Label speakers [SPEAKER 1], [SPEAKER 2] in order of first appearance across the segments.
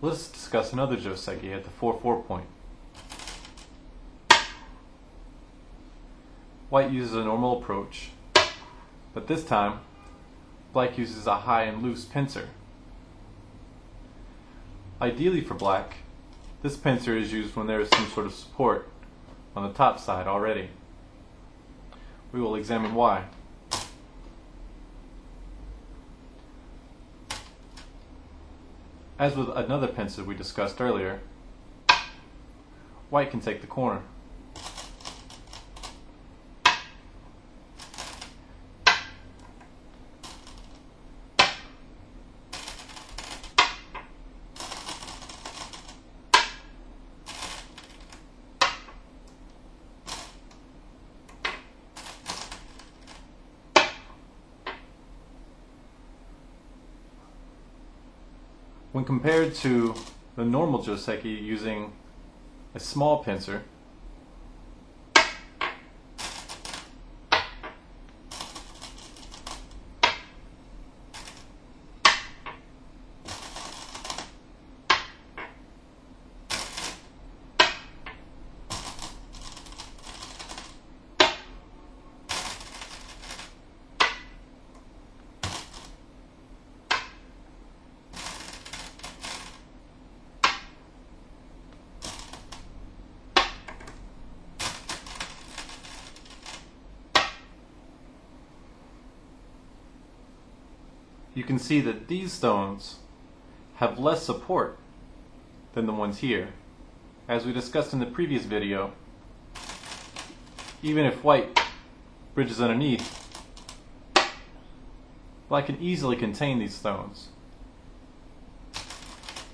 [SPEAKER 1] Let's discuss another Joseki at the 4-4 point. White uses a normal approach, but this time black uses a high and loose pincer. Ideally for black, this pincer is used when there is some sort of support on the top side already. We will examine why. As with another pincer we discussed earlier, white can take the corner. When compared to the normal Joseki using a small pincer, you can see that these stones have less support than the ones here. As we discussed in the previous video, even if white bridges underneath, black can easily contain these stones.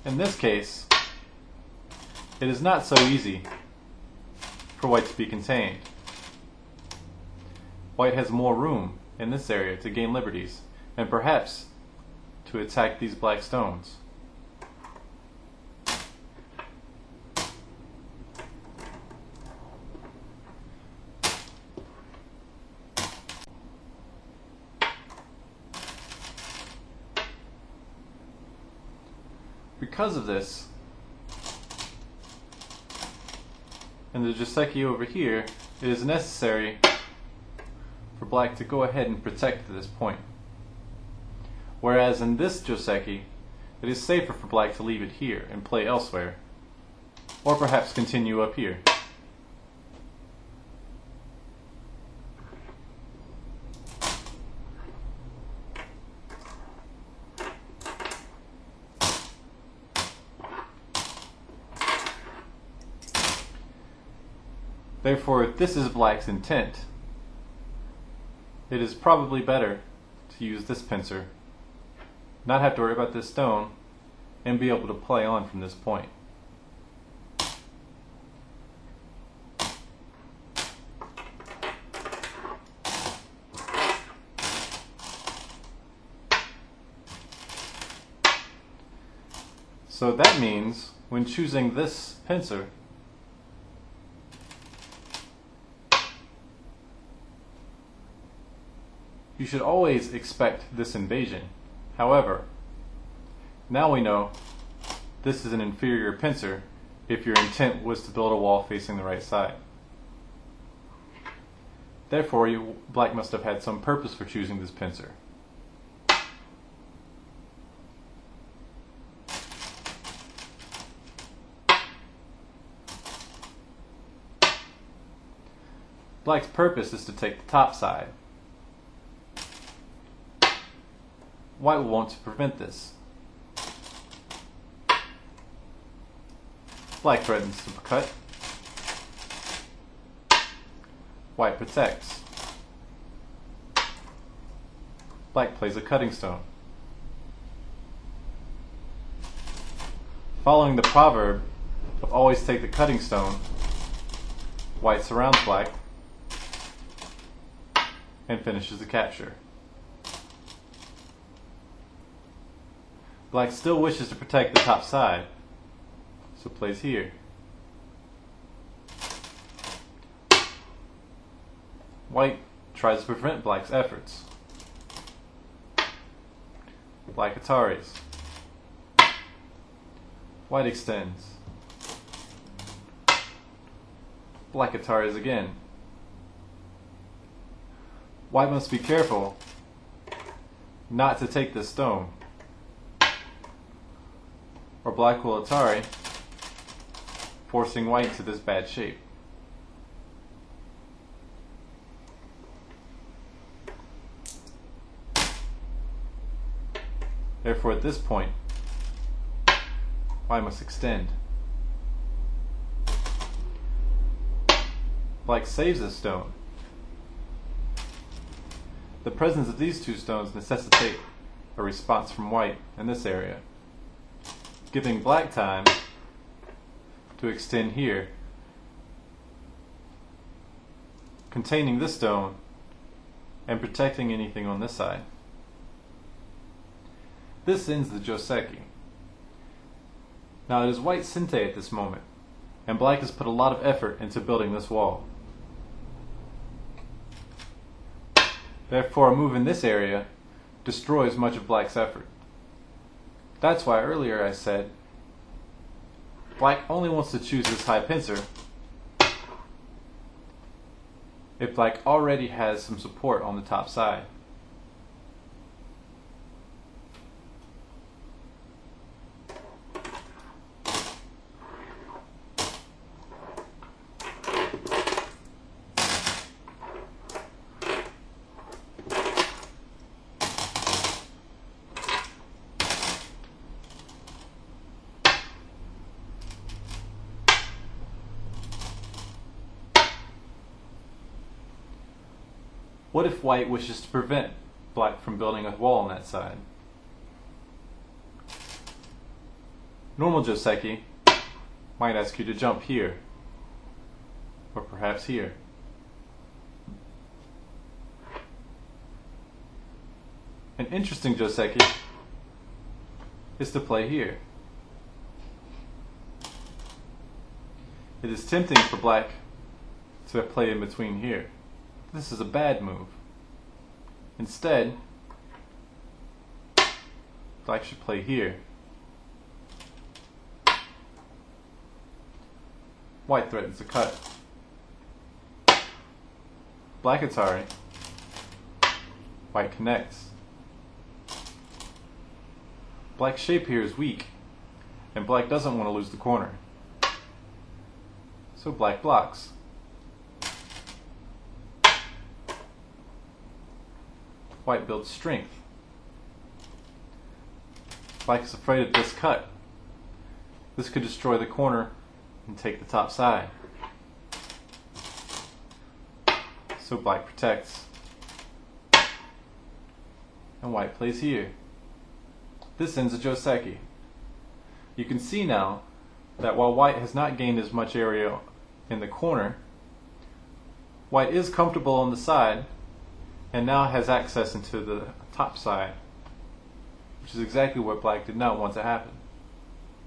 [SPEAKER 1] In this case, it is not so easy for white to be contained. White has more room in this area to gain liberties, and perhaps to attack these black stones. Because of this, in the Joseki over here, it is necessary for black to go ahead and protect to this point. Whereas in this Joseki, it is safer for black to leave it here and play elsewhere, or perhaps continue up here. Therefore, if this is black's intent, it is probably better to use this pincer, not have to worry about this stone, and be able to play on from this point. So that means when choosing this pincer, you should always expect this invasion. However, now we know this is an inferior pincer if your intent was to build a wall facing the right side. Therefore, black must have had some purpose for choosing this pincer. Black's purpose is to take the top side. White will want to prevent this. Black threatens to cut. White protects. Black plays a cutting stone. Following the proverb of always take the cutting stone, white surrounds black and finishes the capture. Black still wishes to protect the top side, so plays here. White tries to prevent black's efforts. Black Ataris. White extends. Black kakaris again. White must be careful not to take this stone, or black will Atari, forcing white into this bad shape. Therefore, at this point, white must extend. Black saves this stone. The presence of these two stones necessitate a response from white in this area, giving black time to extend here, containing this stone and protecting anything on this side. This ends the Joseki. Now it is white's sente at this moment, and black has put a lot of effort into building this wall. Therefore, a move in this area destroys much of black's effort. That's why earlier I said black only wants to choose this high pincer if black already has some support on the top side. What if white wishes to prevent black from building a wall on that side? Normal Joseki might ask you to jump here, or perhaps here. An interesting Joseki is to play here. It is tempting for black to play in between here. This is a bad move. Instead, black should play here. White threatens a cut. Black Atari. White connects. Black's shape here is weak, and black doesn't want to lose the corner. So black blocks. White builds strength. Black is afraid of this cut. This could destroy the corner and take the top side. So black protects. And white plays here. This ends a Joseki. You can see now that while white has not gained as much area in the corner, white is comfortable on the side and now has access into the top side, which is exactly what black did not want to happen.